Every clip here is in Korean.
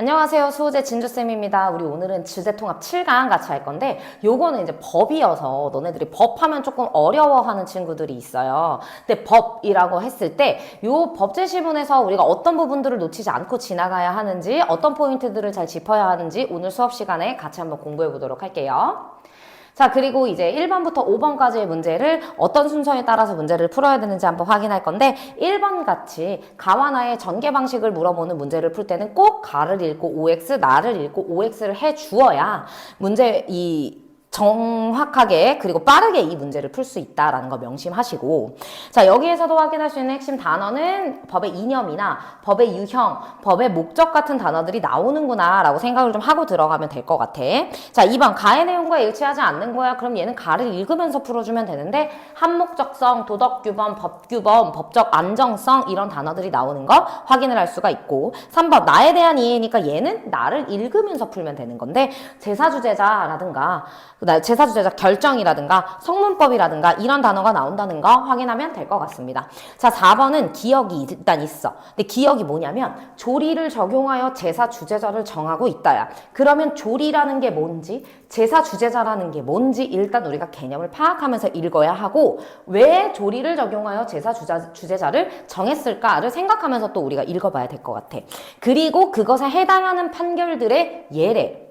안녕하세요. 수호제 진주쌤입니다. 우리 오늘은 주제통합 7강 같이 할 건데 요거는 이제 법이어서 너네들이 법하면 조금 어려워하는 친구들이 있어요. 근데 법이라고 했을 때 요 법제시문에서 우리가 어떤 부분들을 놓치지 않고 지나가야 하는지 어떤 포인트들을 잘 짚어야 하는지 오늘 수업 시간에 같이 한번 공부해 보도록 할게요. 자, 그리고 이제 1번부터 5번까지의 문제를 어떤 순서에 따라서 문제를 풀어야 되는지 한번 확인할 건데 1번 같이 가와나의 전개 방식을 물어보는 문제를 풀 때는 꼭 가를 읽고 OX, 나를 읽고 OX를 해 주어야 문제 정확하게 그리고 빠르게 이 문제를 풀 수 있다라는 거 명심하시고, 자, 여기에서도 확인할 수 있는 핵심 단어는 법의 이념이나 법의 유형, 법의 목적 같은 단어들이 나오는구나 라고 생각을 좀 하고 들어가면 될 것 같아. 자, 2번 가의 내용과 일치하지 않는 거야. 그럼 얘는 가를 읽으면서 풀어주면 되는데 한목적성, 도덕규범, 법규범, 법적 안정성 이런 단어들이 나오는 거 확인을 할 수가 있고, 3번 나에 대한 이해니까 얘는 나를 읽으면서 풀면 되는 건데 제사주제자라든가 제사주제자 결정이라든가 성문법이라든가 이런 단어가 나온다는 거 확인하면 될 것 같습니다. 자, 4번은 기억이 일단 있어. 근데 기억이 뭐냐면 조리를 적용하여 제사주제자를 정하고 있다야. 그러면 조리라는 게 뭔지 제사주제자라는 게 뭔지 일단 우리가 개념을 파악하면서 읽어야 하고, 왜 조리를 적용하여 제사주제자를 정했을까를 생각하면서 또 우리가 읽어봐야 될 것 같아. 그리고 그것에 해당하는 판결들의 예래,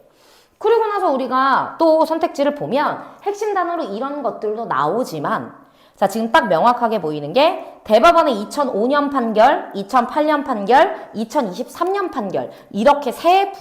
그리고 나서 우리가 또 선택지를 보면 핵심 단어로 이런 것들도 나오지만, 자, 지금 딱 명확하게 보이는 게 대법원의 2005년 판결, 2008년 판결, 2023년 판결 이렇게 세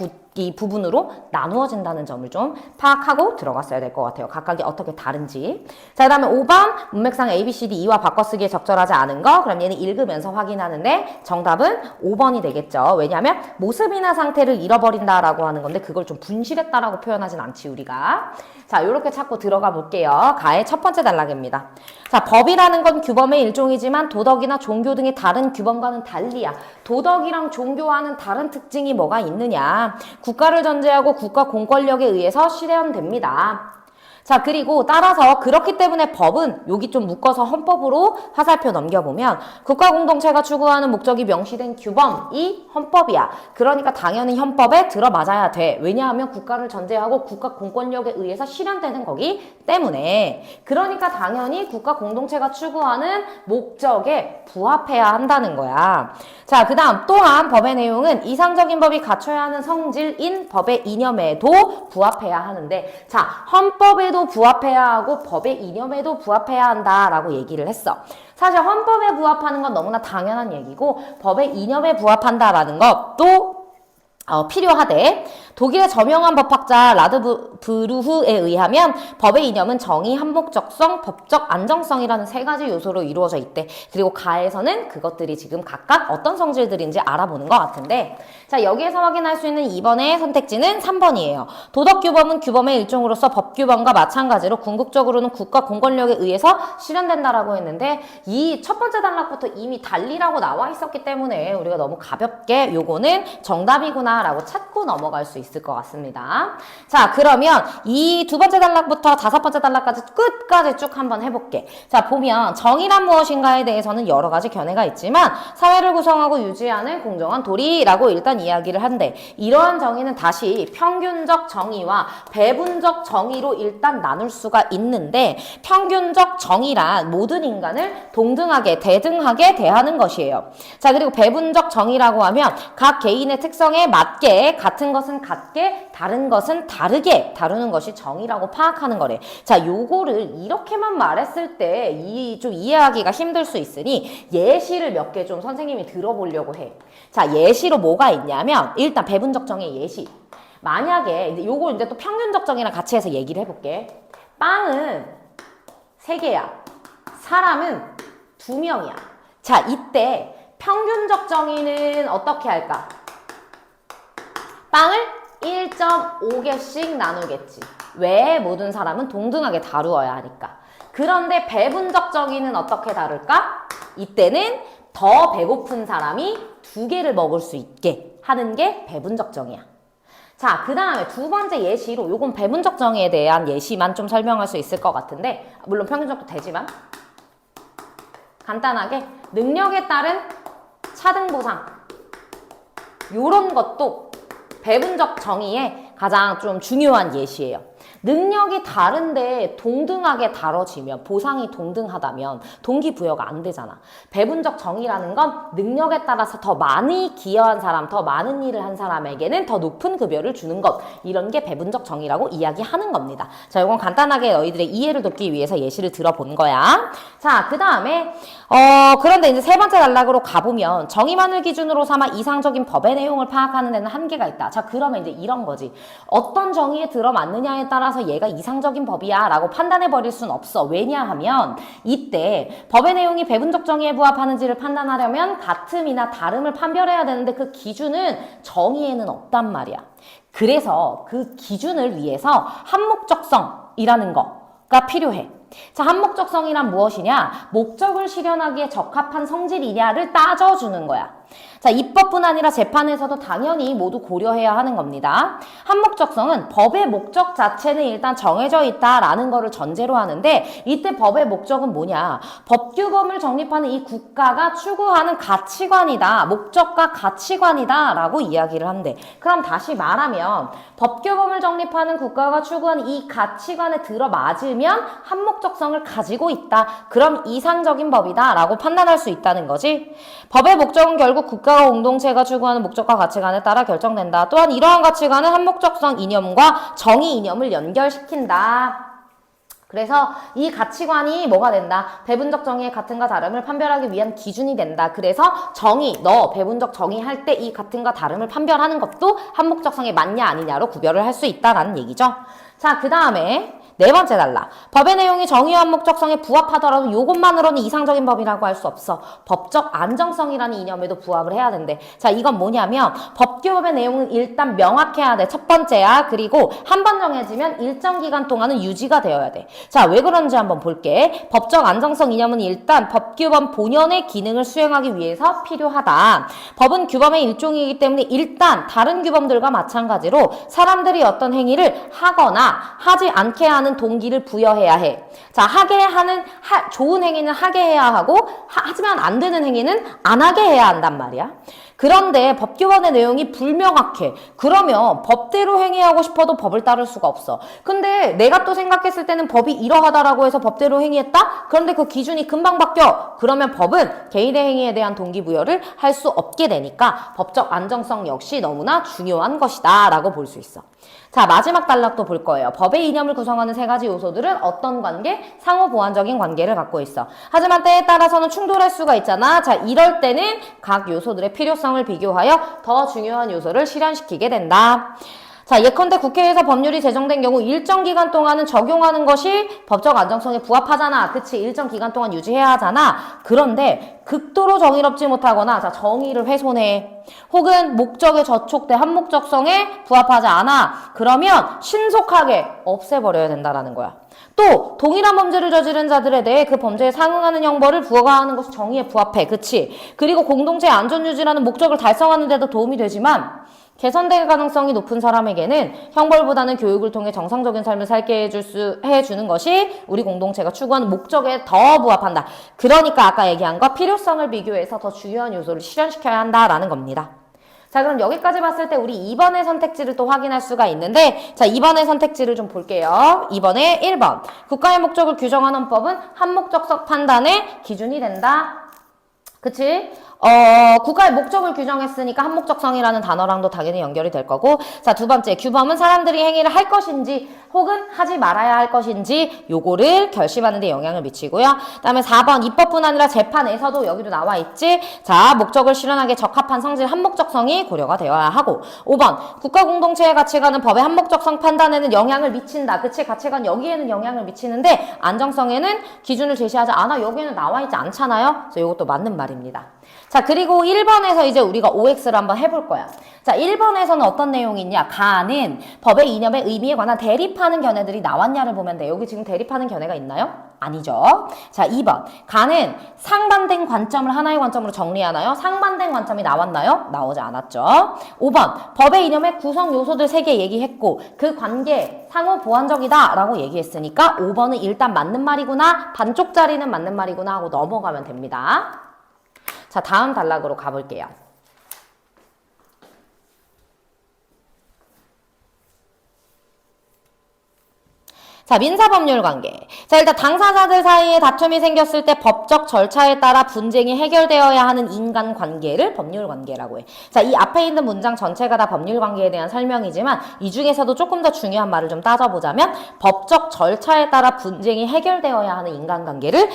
부분으로 나누어진다는 점을 좀 파악하고 들어갔어야 될 것 같아요. 각각이 어떻게 다른지. 자, 그 다음에 5번 문맥상 A, B, C, D, E와 바꿔쓰기에 적절하지 않은 거. 그럼 얘는 읽으면서 확인하는데 정답은 5번이 되겠죠. 왜냐하면 모습이나 상태를 잃어버린다라고 하는 건데 그걸 좀 분실했다라고 표현하진 않지 우리가. 자, 요렇게 찾고 들어가 볼게요. 가의 첫 번째 단락입니다. 자, 법이라는 건 규범의 일종이지만 도덕이나 종교 등의 다른 규범과는 달리야. 도덕이랑 종교와는 다른 특징이 뭐가 있느냐. 국가를 전제하고 국가 공권력에 의해서 실현됩니다. 자, 그리고 따라서 그렇기 때문에 법은 여기 좀 묶어서 헌법으로 화살표 넘겨보면 국가공동체가 추구하는 목적이 명시된 규범이 헌법이야. 그러니까 당연히 헌법에 들어맞아야 돼. 왜냐하면 국가를 전제하고 국가 공권력에 의해서 실현되는 거기 때문에. 그러니까 당연히 국가공동체가 추구하는 목적에 부합해야 한다는 거야. 자, 그 다음 또한 법의 내용은 이상적인 법이 갖춰야 하는 성질인 법의 이념에도 부합해야 하는데, 자, 헌법에도 부합해야 하고 법의 이념에도 부합해야 한다라고 얘기를 했어. 사실 헌법에 부합하는 건 너무나 당연한 얘기고 법의 이념에 부합한다라는 것도 필요하대. 독일의 저명한 법학자 라드브루흐에 의하면 법의 이념은 정의, 한목적성, 법적 안정성이라는 세 가지 요소로 이루어져 있대. 그리고 가에서는 그것들이 지금 각각 어떤 성질들인지 알아보는 것 같은데, 자, 여기에서 확인할 수 있는 2번의 선택지는 3번이에요. 도덕규범은 규범의 일종으로서 법규범과 마찬가지로 궁극적으로는 국가 공권력에 의해서 실현된다라고 했는데 이 첫 번째 단락부터 이미 달리라고 나와 있었기 때문에 우리가 너무 가볍게 요거는 정답이구나 라고 찾고 넘어갈 수 있을 것 같습니다. 자, 그러면 이 두 번째 단락부터 다섯 번째 단락까지 끝까지 쭉 한번 해볼게. 자, 보면 정의란 무엇인가에 대해서는 여러 가지 견해가 있지만 사회를 구성하고 유지하는 공정한 도리라고 일단 이야기를 한대. 이러한 정의는 다시 평균적 정의와 배분적 정의로 일단 나눌 수가 있는데, 평균적 정의란 모든 인간을 동등하게 대등하게 대하는 것이에요. 자, 그리고 배분적 정의라고 하면 각 개인의 특성에 맞게 같은 것은 같게 다른 것은 다르게 다루는 것이 정의라고 파악하는 거래. 자, 요거를 이렇게만 말했을 때 좀 이해하기가 힘들 수 있으니 예시를 몇 개 좀 선생님이 들어보려고 해. 자, 예시로 뭐가 있냐면 일단 배분적 정의 예시. 만약에 요거 이제 또 평균적 정의랑 같이 해서 얘기를 해볼게. 빵은 3개야. 사람은 2명이야. 자, 이때 평균적 정의는 어떻게 할까? 빵을 1.5개씩 나누겠지. 왜? 모든 사람은 동등하게 다루어야 하니까. 그런데 배분적 정의는 어떻게 다룰까? 이때는 더 배고픈 사람이 2개를 먹을 수 있게 하는 게 배분적 정의야. 자, 그 다음에 두 번째 예시로, 요건 배분적 정의에 대한 예시만 좀 설명할 수 있을 것 같은데, 물론 평균적도 되지만 간단하게 능력에 따른 차등 보상, 요런 것도 배분적 정의의 가장 좀 중요한 예시예요. 능력이 다른데 동등하게 다뤄지면, 보상이 동등하다면 동기부여가 안 되잖아. 배분적 정의라는 건 능력에 따라서 더 많이 기여한 사람, 더 많은 일을 한 사람에게는 더 높은 급여를 주는 것, 이런 게 배분적 정의라고 이야기하는 겁니다. 자, 이건 간단하게 너희들의 이해를 돕기 위해서 예시를 들어본 거야. 자, 그 다음에 그런데 이제 세 번째 단락으로 가보면 정의만을 기준으로 삼아 이상적인 법의 내용을 파악하는 데는 한계가 있다. 자, 그러면 이제 이런 거지. 어떤 정의에 들어맞느냐에 따라서 얘가 이상적인 법이야 라고 판단해버릴 순 없어. 왜냐하면 이때 법의 내용이 배분적 정의에 부합하는지를 판단하려면 같음이나 다름을 판별해야 되는데 그 기준은 정의에는 없단 말이야. 그래서 그 기준을 위해서 한목적성이라는 거가 필요해. 자, 한목적성이란 무엇이냐? 목적을 실현하기에 적합한 성질이냐를 따져주는 거야. 자, 입법뿐 아니라 재판에서도 당연히 모두 고려해야 하는 겁니다. 한목적성은 법의 목적 자체는 일단 정해져 있다라는 거를 전제로 하는데 이때 법의 목적은 뭐냐? 법규범을 정립하는 이 국가가 추구하는 가치관이다. 목적과 가치관이다 라고 이야기를 한대. 그럼 다시 말하면 법규범을 정립하는 국가가 추구하는 이 가치관에 들어맞으면 한목적성을 가지고 있다. 그럼 이상적인 법이다 라고 판단할 수 있다는 거지. 법의 목적은 결국 국가와 공동체가 추구하는 목적과 가치관에 따라 결정된다. 또한 이러한 가치관은 한목적성 이념과 정의 이념을 연결시킨다. 그래서 이 가치관이 뭐가 된다? 배분적 정의의 같음과 다름을 판별하기 위한 기준이 된다. 그래서 정의, 너 배분적 정의 할 때 이 같음과 다름을 판별하는 것도 한목적성에 맞냐 아니냐로 구별을 할 수 있다라는 얘기죠. 자, 그 다음에 네 번째 단락. 법의 내용이 정의와 한목적성에 부합하더라도 이것만으로는 이상적인 법이라고 할 수 없어. 법적 안정성이라는 이념에도 부합을 해야 된대. 자, 이건 뭐냐면 법규법의 내용은 일단 명확해야 돼. 첫 번째야. 그리고 한 번 정해지면 일정 기간 동안은 유지가 되어야 돼. 자, 왜 그런지 한번 볼게. 법적 안정성 이념은 일단 법규범 본연의 기능을 수행하기 위해서 필요하다. 법은 규범의 일종이기 때문에 일단 다른 규범들과 마찬가지로 사람들이 어떤 행위를 하거나 하지 않게 하는 동기를 부여해야 해. 자, 하게 하는 좋은 행위는 하게 해야 하고 하지만 안 되는 행위는 안 하게 해야 한단 말이야. 그런데 법규범의 내용이 불명확해. 그러면 법대로 행위하고 싶어도 법을 따를 수가 없어. 근데 내가 또 생각했을 때는 법이 이러하다라고 해서 법대로 행위했다? 그런데 그 기준이 금방 바뀌어. 그러면 법은 개인의 행위에 대한 동기부여를 할 수 없게 되니까 법적 안정성 역시 너무나 중요한 것이다 라고 볼 수 있어. 자, 마지막 단락도 볼 거예요. 법의 이념을 구성하는 세 가지 요소들은 어떤 관계? 상호 보완적인 관계를 갖고 있어. 하지만 때에 따라서는 충돌할 수가 있잖아. 자, 이럴 때는 각 요소들의 필요성을 비교하여 더 중요한 요소를 실현시키게 된다. 자, 예컨대 국회에서 법률이 제정된 경우 일정 기간 동안은 적용하는 것이 법적 안정성에 부합하잖아. 그치? 일정 기간 동안 유지해야 하잖아. 그런데 극도로 정의롭지 못하거나 자, 정의를 훼손해. 혹은 목적에 저촉돼 한목적성에 부합하지 않아. 그러면 신속하게 없애버려야 된다라는 거야. 또 동일한 범죄를 저지른 자들에 대해 그 범죄에 상응하는 형벌을 부과하는 것이 정의에 부합해. 그치? 그리고 공동체의 안전유지라는 목적을 달성하는 데도 도움이 되지만 개선될 가능성이 높은 사람에게는 형벌보다는 교육을 통해 정상적인 삶을 살게 해주는 것이 우리 공동체가 추구하는 목적에 더 부합한다. 그러니까 아까 얘기한 거 필요성을 비교해서 더 중요한 요소를 실현시켜야 한다라는 겁니다. 자, 그럼 여기까지 봤을 때 우리 2번의 선택지를 또 확인할 수가 있는데 자, 2번의 선택지를 좀 볼게요. 2번에 1번. 국가의 목적을 규정하는 법은 한목적성 판단의 기준이 된다. 그치? 국가의 목적을 규정했으니까 한목적성이라는 단어랑도 당연히 연결이 될 거고. 자, 두 번째. 규범은 사람들이 행위를 할 것인지 혹은 하지 말아야 할 것인지 요거를 결심하는 데 영향을 미치고요. 그 다음에 4번. 입법뿐 아니라 재판에서도 여기도 나와 있지. 자, 목적을 실현하기에 적합한 성질 한목적성이 고려가 되어야 하고. 5번. 국가 공동체의 가치관은 법의 한목적성 판단에는 영향을 미친다. 그치? 가치관 여기에는 영향을 미치는데 안정성에는 기준을 제시하지 않아. 여기에는 나와 있지 않잖아요. 그래서 요것도 맞는 말입니다. 자, 그리고 1번에서 이제 우리가 OX를 한번 해볼 거야. 자, 1번에서는 어떤 내용이 있냐? 가는 법의 이념의 의미에 관한 대립하는 견해들이 나왔냐를 보면 돼. 여기 지금 대립하는 견해가 있나요? 아니죠. 자, 2번. 가는 상반된 관점을 하나의 관점으로 정리하나요? 상반된 관점이 나왔나요? 나오지 않았죠. 5번. 법의 이념의 구성 요소들 3개 얘기했고 그 관계 상호 보완적이다 라고 얘기했으니까 5번은 일단 맞는 말이구나, 반쪽짜리는 맞는 말이구나 하고 넘어가면 됩니다. 자, 다음 단락으로 가볼게요. 자, 민사법률관계. 자, 일단 당사자들 사이에 다툼이 생겼을 때 법적 절차에 따라 분쟁이 해결되어야 하는 인간관계를 법률관계라고 해. 자, 이 앞에 있는 문장 전체가 다 법률관계에 대한 설명이지만 이 중에서도 조금 더 중요한 말을 좀 따져보자면 법적 절차에 따라 분쟁이 해결되어야 하는 인간관계를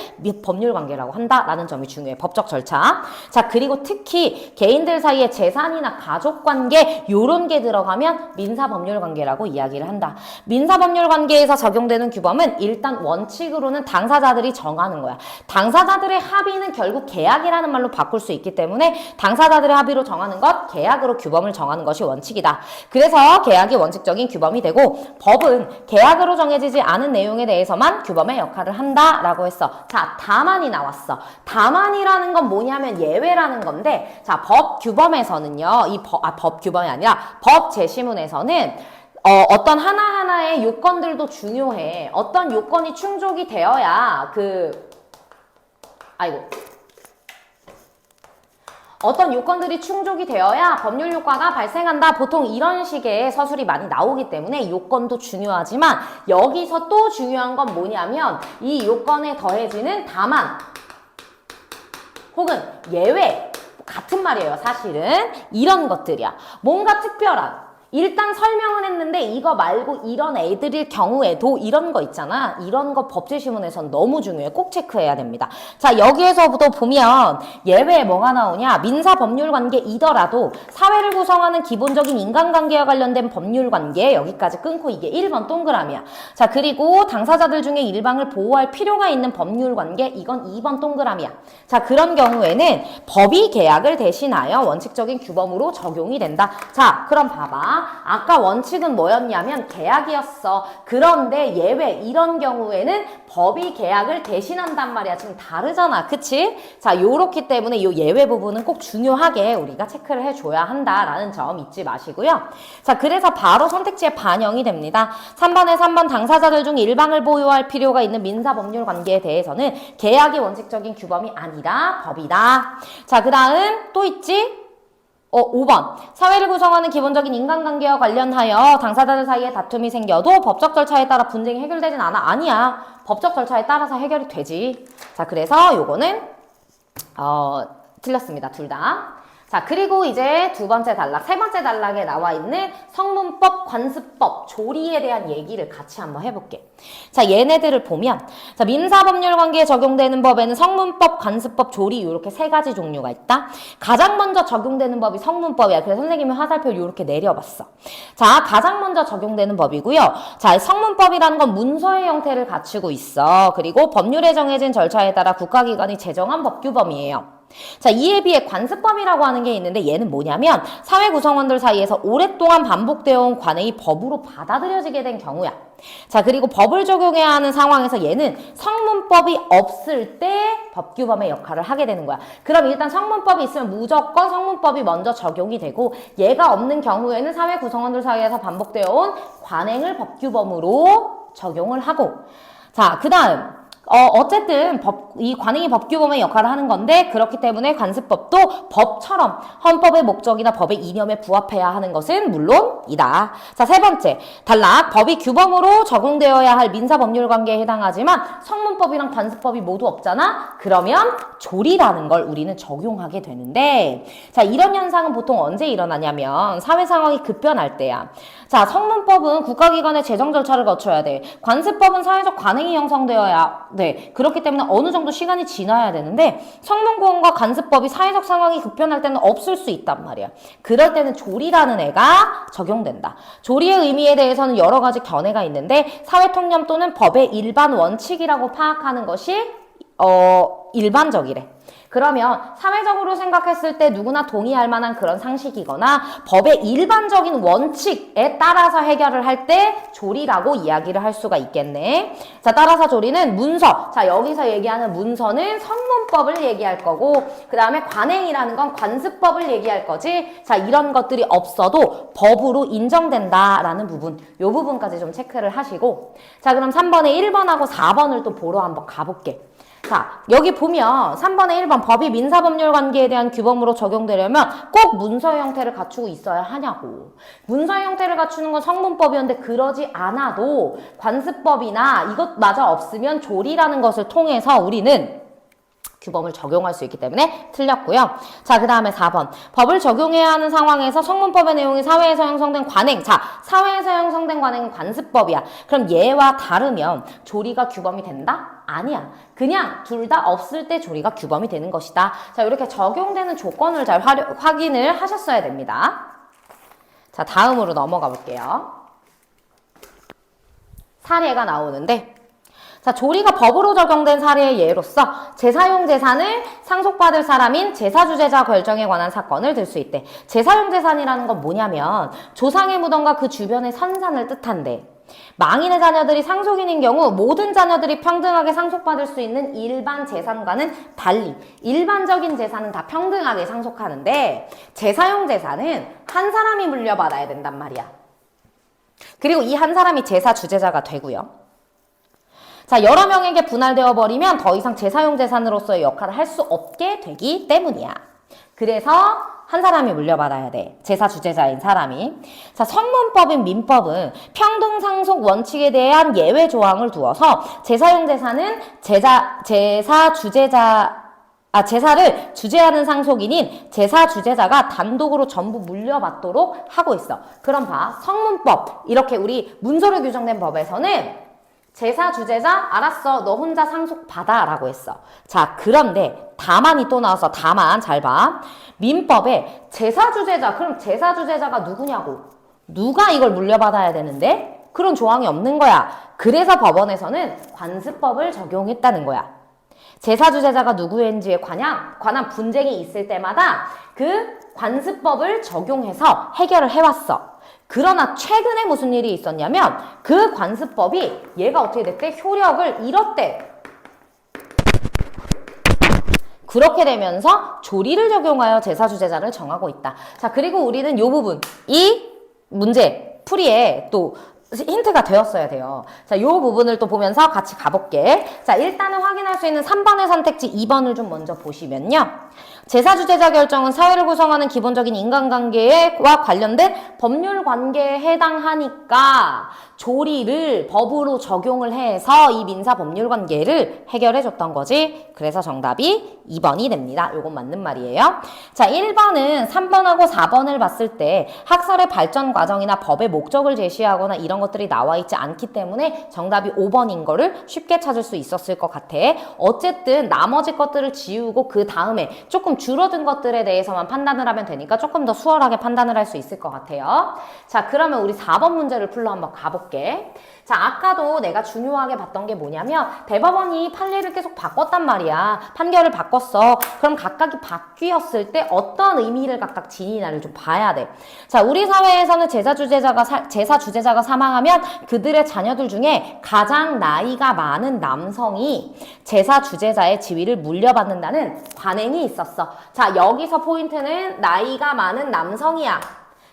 법률관계라고 한다라는 점이 중요해. 법적 절차. 자, 그리고 특히 개인들 사이에 재산이나 가족관계 요런 게 들어가면 민사법률관계라고 이야기를 한다. 민사법률관계에서 적용되는 규범은 일단 원칙으로는 당사자들이 정하는 거야. 당사자들의 합의는 결국 계약이라는 말로 바꿀 수 있기 때문에 당사자들의 합의로 정하는 것, 계약으로 규범을 정하는 것이 원칙이다. 그래서 계약이 원칙적인 규범이 되고 법은 계약으로 정해지지 않은 내용에 대해서만 규범의 역할을 한다라고 했어. 자, 다만이 나왔어. 다만이라는 건 뭐냐면 예외라는 건데, 자, 법 규범에서는요, 법 규범이 아니라 법 제시문에서는 어떤 하나하나의 요건들도 중요해. 어떤 요건이 충족이 되어야 어떤 요건들이 충족이 되어야 법률 효과가 발생한다. 보통 이런 식의 서술이 많이 나오기 때문에 요건도 중요하지만 여기서 또 중요한 건 뭐냐면 이 요건에 더해지는 다만 혹은 예외 같은 말이에요. 사실은 이런 것들이야. 뭔가 특별한 일단 설명은 했는데 이거 말고 이런 애들일 경우에도 이런 거 있잖아. 이런 거 법제시문에선 너무 중요해. 꼭 체크해야 됩니다. 자, 여기에서부터 보면 예외에 뭐가 나오냐. 민사법률관계이더라도 사회를 구성하는 기본적인 인간관계와 관련된 법률관계 여기까지 끊고 이게 1번 동그라미야. 자, 그리고 당사자들 중에 일방을 보호할 필요가 있는 법률관계 이건 2번 동그라미야. 자, 그런 경우에는 법이 계약을 대신하여 원칙적인 규범으로 적용이 된다. 자, 그럼 봐봐. 아까 원칙은 뭐였냐면 계약이었어. 그런데 예외 이런 경우에는 법이 계약을 대신한단 말이야. 지금 다르잖아. 그치? 자, 요렇기 때문에 이 예외 부분은 꼭 중요하게 우리가 체크를 해줘야 한다라는 점 잊지 마시고요. 자, 그래서 바로 선택지에 반영이 됩니다. 3번에 3번 당사자들 중 일방을 보호할 필요가 있는 민사법률 관계에 대해서는 계약이 원칙적인 규범이 아니라 법이다. 자, 그 다음 또 있지? 5번. 사회를 구성하는 기본적인 인간관계와 관련하여 당사자들 사이에 다툼이 생겨도 법적 절차에 따라 분쟁이 해결되진 않아. 아니야. 법적 절차에 따라서 해결이 되지. 자, 그래서 요거는 틀렸습니다. 둘 다. 자, 그리고 이제 두 번째 단락, 세 번째 단락에 나와 있는 성문법, 관습법, 조리에 대한 얘기를 같이 한번 해볼게. 자, 얘네들을 보면, 자, 민사법률관계에 적용되는 법에는 성문법, 관습법, 조리 이렇게 세 가지 종류가 있다. 가장 먼저 적용되는 법이 성문법이야. 그래서 선생님이 화살표를 이렇게 내려봤어. 자, 가장 먼저 적용되는 법이고요. 자, 성문법이라는 건 문서의 형태를 갖추고 있어. 그리고 법률에 정해진 절차에 따라 국가기관이 제정한 법규범이에요. 자, 이에 비해 관습법이라고 하는 게 있는데 얘는 뭐냐면 사회 구성원들 사이에서 오랫동안 반복되어 온 관행이 법으로 받아들여지게 된 경우야. 자, 그리고 법을 적용해야 하는 상황에서 얘는 성문법이 없을 때 법규범의 역할을 하게 되는 거야. 그럼 일단 성문법이 있으면 무조건 성문법이 먼저 적용이 되고 얘가 없는 경우에는 사회 구성원들 사이에서 반복되어 온 관행을 법규범으로 적용을 하고, 자, 그 다음 어쨌든 이 관행이 법규범의 역할을 하는 건데 그렇기 때문에 관습법도 법처럼 헌법의 목적이나 법의 이념에 부합해야 하는 것은 물론이다. 자, 세 번째 단락, 법이 규범으로 적용되어야 할 민사법률관계에 해당하지만 성문법이랑 관습법이 모두 없잖아. 그러면 조리라는 걸 우리는 적용하게 되는데, 자, 이런 현상은 보통 언제 일어나냐면 사회 상황이 급변할 때야. 자, 성문법은 국가기관의 제정 절차를 거쳐야 돼. 관습법은 사회적 관행이 형성되어야 돼. 그렇기 때문에 어느 정도 시간이 지나야 되는데 성문구원과 관습법이 사회적 상황이 급변할 때는 없을 수 있단 말이야. 그럴 때는 조리라는 애가 적용된다. 조리의 의미에 대해서는 여러 가지 견해가 있는데 사회통념 또는 법의 일반 원칙이라고 파악하는 것이 일반적이래. 그러면 사회적으로 생각했을 때 누구나 동의할 만한 그런 상식이거나 법의 일반적인 원칙에 따라서 해결을 할 때 조리라고 이야기를 할 수가 있겠네. 자, 따라서 조리는 문서. 자, 여기서 얘기하는 문서는 성문법을 얘기할 거고, 그 다음에 관행이라는 건 관습법을 얘기할 거지. 자, 이런 것들이 없어도 법으로 인정된다라는 부분, 요 부분까지 좀 체크를 하시고, 자, 그럼 3번에 1번하고 4번을 또 보러 한번 가볼게. 자, 여기 보면 3번에 1번 법이 민사법률 관계에 대한 규범으로 적용되려면 꼭 문서 형태를 갖추고 있어야 하냐고. 문서 형태를 갖추는 건 성문법이었는데 그러지 않아도 관습법이나 이것마저 없으면 조리라는 것을 통해서 우리는 규범을 적용할 수 있기 때문에 틀렸고요. 자, 그 다음에 4번. 법을 적용해야 하는 상황에서 성문법의 내용이 사회에서 형성된 관행. 자, 사회에서 형성된 관행은 관습법이야. 그럼 얘와 다르면 조리가 규범이 된다? 아니야. 그냥 둘 다 없을 때 조리가 규범이 되는 것이다. 자, 이렇게 적용되는 조건을 잘 확인을 하셨어야 됩니다. 자, 다음으로 넘어가 볼게요. 사례가 나오는데 자, 조리가 법으로 적용된 사례의 예로서 제사용 재산을 상속받을 사람인 제사주재자 결정에 관한 사건을 들 수 있대. 제사용 재산이라는 건 뭐냐면 조상의 무덤과 그 주변의 선산을 뜻한대. 망인의 자녀들이 상속인인 경우 모든 자녀들이 평등하게 상속받을 수 있는 일반 재산과는 달리 일반적인 재산은 다 평등하게 상속하는데 제사용 재산은 한 사람이 물려받아야 된단 말이야. 그리고 이 한 사람이 제사 주재자가 되고요. 자, 여러 명에게 분할되어 버리면 더 이상 제사용 재산으로서의 역할을 할 수 없게 되기 때문이야. 그래서 한 사람이 물려받아야 돼. 제사 주재자인 사람이. 자, 성문법인 민법은 평등 상속 원칙에 대한 예외 조항을 두어서 제사용 재산은 제사를 주재하는 상속인인 제사 주재자가 단독으로 전부 물려받도록 하고 있어. 그럼 봐. 성문법, 이렇게 우리 문서로 규정된 법에서는 제사 주재자 알았어 너 혼자 상속받아 라고 했어. 자, 그런데 다만이 또 나와서 다만 잘 봐. 민법에 제사 주재자, 그럼 제사 주재자가 누구냐고. 누가 이걸 물려받아야 되는데 그런 조항이 없는 거야. 그래서 법원에서는 관습법을 적용했다는 거야. 제사 주재자가 누구인지에 관한 분쟁이 있을 때마다 그 관습법을 적용해서 해결을 해왔어. 그러나 최근에 무슨 일이 있었냐면 그 관습법이 얘가 어떻게 됐대? 효력을 잃었대. 그렇게 되면서 조리를 적용하여 제사주재자를 정하고 있다. 자, 그리고 우리는 이 부분, 이 문제 풀이에 또 힌트가 되었어야 돼요. 자, 이 부분을 또 보면서 같이 가볼게. 자, 일단은 확인할 수 있는 3번의 선택지 2번을 좀 먼저 보시면요. 제사주재자 결정은 사회를 구성하는 기본적인 인간관계와 관련된 법률 관계에 해당하니까 조리를 법으로 적용을 해서 이 민사 법률 관계를 해결해 줬던 거지. 그래서 정답이 2번이 됩니다. 요건 맞는 말이에요. 자, 1번은 3번하고 4번을 봤을 때 학설의 발전 과정이나 법의 목적을 제시하거나 이런 것들이 나와 있지 않기 때문에 정답이 5번인 거를 쉽게 찾을 수 있었을 것 같아. 어쨌든 나머지 것들을 지우고 그 다음에 조금 줄어든 것들에 대해서만 판단을 하면 되니까 조금 더 수월하게 판단을 할 수 있을 것 같아요. 자, 그러면 우리 4번 문제를 풀러 한번 가볼게. 자, 아까도 내가 중요하게 봤던 게 뭐냐면 대법원이 판례를 계속 바꿨단 말이야. 판결을 바꿨어. 그럼 각각이 바뀌었을 때 어떤 의미를 각각 지니나를 좀 봐야 돼. 자, 우리 사회에서는 제사 주재자가 사망하면 그들의 자녀들 중에 가장 나이가 많은 남성이 제사 주재자의 지위를 물려받는다는 관행이 있었어. 자, 여기서 포인트는 나이가 많은 남성이야.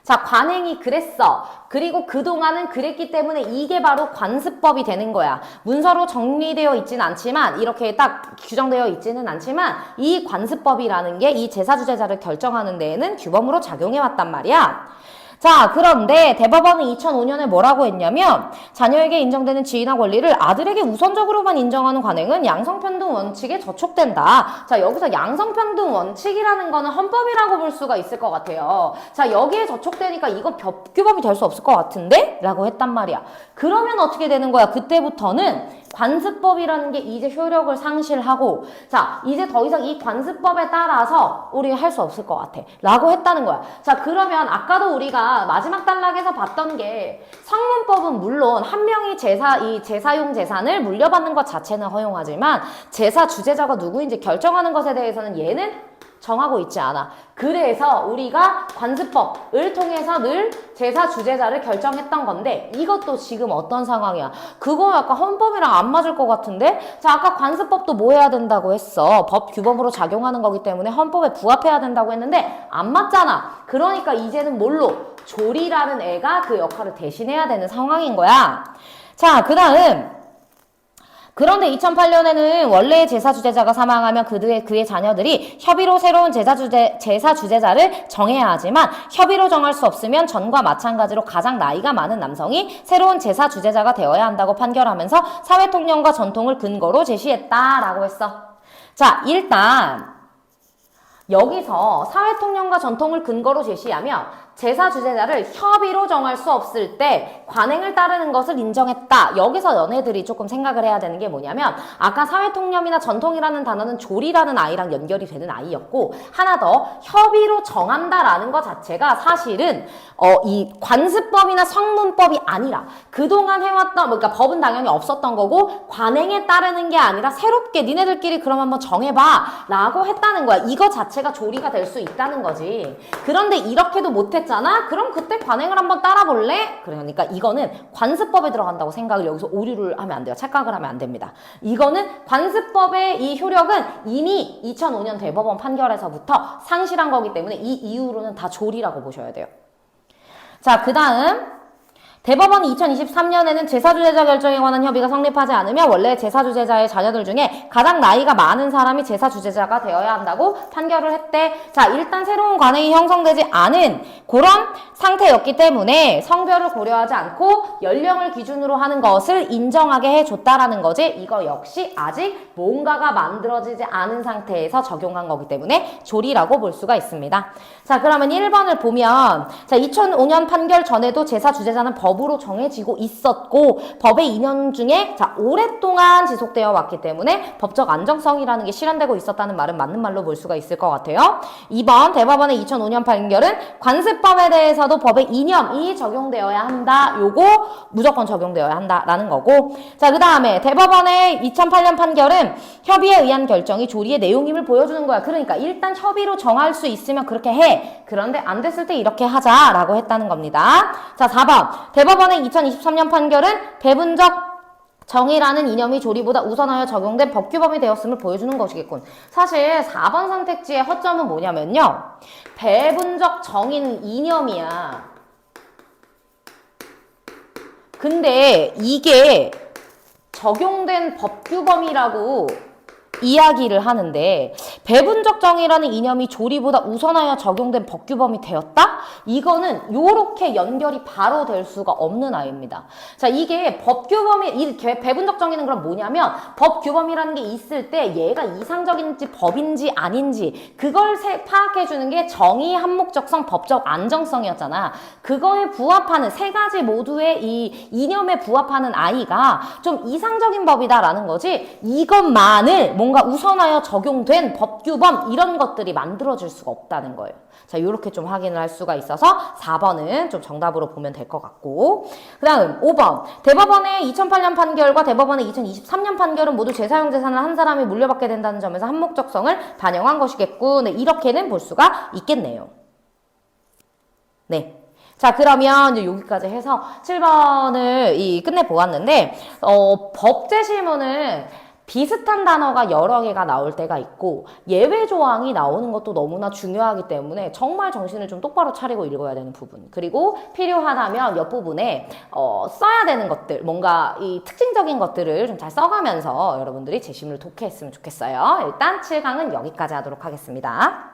자, 관행이 그랬어. 그리고 그동안은 그랬기 때문에 이게 바로 관습법이 되는 거야. 문서로 정리되어 있지는 않지만 이렇게 딱 규정되어 있지는 않지만 이 관습법이라는 게 이 제사주재자를 결정하는 데에는 규범으로 작용해 왔단 말이야. 자, 그런데 대법원은 2005년에 뭐라고 했냐면 자녀에게 인정되는 지위나 권리를 아들에게 우선적으로만 인정하는 관행은 양성평등 원칙에 저촉된다. 자, 여기서 양성평등 원칙이라는 거는 헌법이라고 볼 수가 있을 것 같아요. 자, 여기에 저촉되니까 이거 규범이 될 수 없을 것 같은데? 라고 했단 말이야. 그러면 어떻게 되는 거야? 그때부터는 관습법이라는 게 이제 효력을 상실하고 자, 이제 더 이상 이 관습법에 따라서 우리가 할 수 없을 것 같아 라고 했다는 거야. 자, 그러면 아까도 우리가 마지막 단락에서 봤던 게 성문법은 물론 한 명이 제사용 재산을 물려받는 것 자체는 허용하지만 제사 주재자가 누구인지 결정하는 것에 대해서는 얘는 정하고 있지 않아. 그래서 우리가 관습법을 통해서 늘 제사 주재자를 결정했던 건데 이것도 지금 어떤 상황이야? 그거 약간 헌법이랑 안 맞을 것 같은데? 자, 아까 관습법도 뭐 해야 된다고 했어? 법 규범으로 작용하는 거기 때문에 헌법에 부합해야 된다고 했는데 안 맞잖아. 그러니까 이제는 뭘로? 조리라는 애가 그 역할을 대신해야 되는 상황인 거야. 자, 그 다음 그런데 2008년에는 원래의 제사 주재자가 사망하면 그의 자녀들이 협의로 새로운 제사 주재자를 정해야 하지만 협의로 정할 수 없으면 전과 마찬가지로 가장 나이가 많은 남성이 새로운 제사 주재자가 되어야 한다고 판결하면서 사회통념과 전통을 근거로 제시했다라고 했어. 자, 일단 여기서 사회통념과 전통을 근거로 제시하며 제사 주재자를 협의로 정할 수 없을 때 관행을 따르는 것을 인정했다. 여기서 너네들이 조금 생각을 해야 되는 게 뭐냐면 아까 사회통념이나 전통이라는 단어는 조리라는 아이랑 연결이 되는 아이였고 하나 더 협의로 정한다라는 것 자체가 사실은 이 관습법이나 성문법이 아니라 그동안 해왔던 그러니까 법은 당연히 없었던 거고 관행에 따르는 게 아니라 새롭게 니네들끼리 그럼 한번 정해봐 라고 했다는 거야. 이거 자체가 조리가 될 수 있다는 거지. 그런데 이렇게도 못했 잖아? 그럼 그때 관행을 한번 따라볼래? 그러니까 이거는 관습법에 들어간다고 생각을 여기서 오류를 하면 안 돼요. 착각을 하면 안 됩니다. 이거는 관습법의 이 효력은 이미 2005년 대법원 판결에서부터 상실한 거기 때문에 이 이후로는 다 조리라고 보셔야 돼요. 자, 그 다음 대법원이 2023년에는 제사주재자 결정에 관한 협의가 성립하지 않으면 원래 제사주재자의 자녀들 중에 가장 나이가 많은 사람이 제사주재자가 되어야 한다고 판결을 했대. 자, 일단 새로운 관행이 형성되지 않은 그런 상태였기 때문에 성별을 고려하지 않고 연령을 기준으로 하는 것을 인정하게 해줬다라는 거지. 이거 역시 아직 뭔가가 만들어지지 않은 상태에서 적용한 거기 때문에 조리라고 볼 수가 있습니다. 자, 그러면 1번을 보면 자, 2005년 판결 전에도 제사주재자는 법으로 정해지고 있었고 법의 이념 중에 자 오랫동안 지속되어 왔기 때문에 법적 안정성이라는 게 실현되고 있었다는 말은 맞는 말로 볼 수가 있을 것 같아요. 2번 대법원의 2005년 판결은 관습법에 대해서도 법의 이념이 적용되어야 한다. 요거 무조건 적용되어야 한다라는 거고 자 그 다음에 대법원의 2008년 판결은 협의에 의한 결정이 조리의 내용임을 보여주는 거야. 그러니까 일단 협의로 정할 수 있으면 그렇게 해. 그런데 안 됐을 때 이렇게 하자라고 했다는 겁니다. 자 4번 대법원의 2023년 판결은 배분적 정의라는 이념이 조리보다 우선하여 적용된 법규범이 되었음을 보여주는 것이겠군. 사실 4번 선택지의 허점은 뭐냐면요. 배분적 정의는 이념이야. 근데 이게 적용된 법규범이라고 이야기를 하는데 배분적 정의라는 이념이 조리보다 우선하여 적용된 법규범이 되었다? 이거는 요렇게 연결이 바로 될 수가 없는 아이입니다. 자, 이게 법규범이 이 배분적 정의는 그럼 뭐냐면 법규범이라는 게 있을 때 얘가 이상적인지 법인지 아닌지 그걸 파악해 주는 게 정의, 한목적성, 법적 안정성이었잖아. 그거에 부합하는 세 가지 모두의 이 이념에 부합하는 아이가 좀 이상적인 법이다라는 거지. 이것만을 뭔가 우선하여 적용된 법규범 이런 것들이 만들어질 수가 없다는 거예요. 자, 이렇게 좀 확인을 할 수가 있어서 4번은 좀 정답으로 보면 될 것 같고 그 다음 5번 대법원의 2008년 판결과 대법원의 2023년 판결은 모두 재사용 재산을 한 사람이 물려받게 된다는 점에서 한목적성을 반영한 것이겠고 네, 이렇게는 볼 수가 있겠네요. 네. 자, 그러면 이제 여기까지 해서 7번을 끝내보았는데 법제실문은 비슷한 단어가 여러 개가 나올 때가 있고 예외 조항이 나오는 것도 너무나 중요하기 때문에 정말 정신을 좀 똑바로 차리고 읽어야 되는 부분 그리고 필요하다면 옆부분에 써야 되는 것들 뭔가 이 특징적인 것들을 좀 잘 써가면서 여러분들이 재심을 독해했으면 좋겠어요. 일단 7강은 여기까지 하도록 하겠습니다.